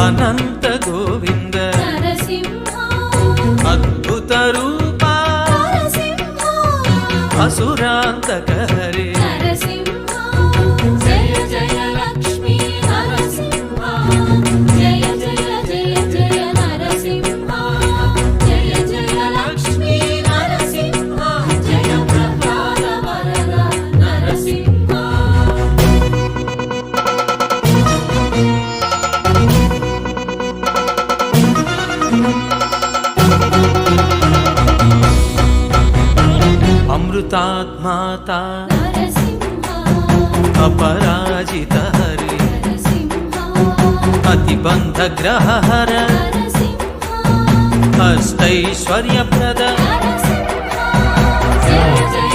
అనంత గోవింద అద్భుత రూప అసురాంతక హరే జయ జయ లక్ష్మీ నరసింహ జయ జయ జయ జయ నరసింహ జయ జయ లక్ష్మీ నరసింహ జయ ప్రహ్లాద వరద నరసింహ అమృతాత్మాత अपराजित हरे अतिबंध ग्रह हर अष्टैश्वर्य प्रद जय जय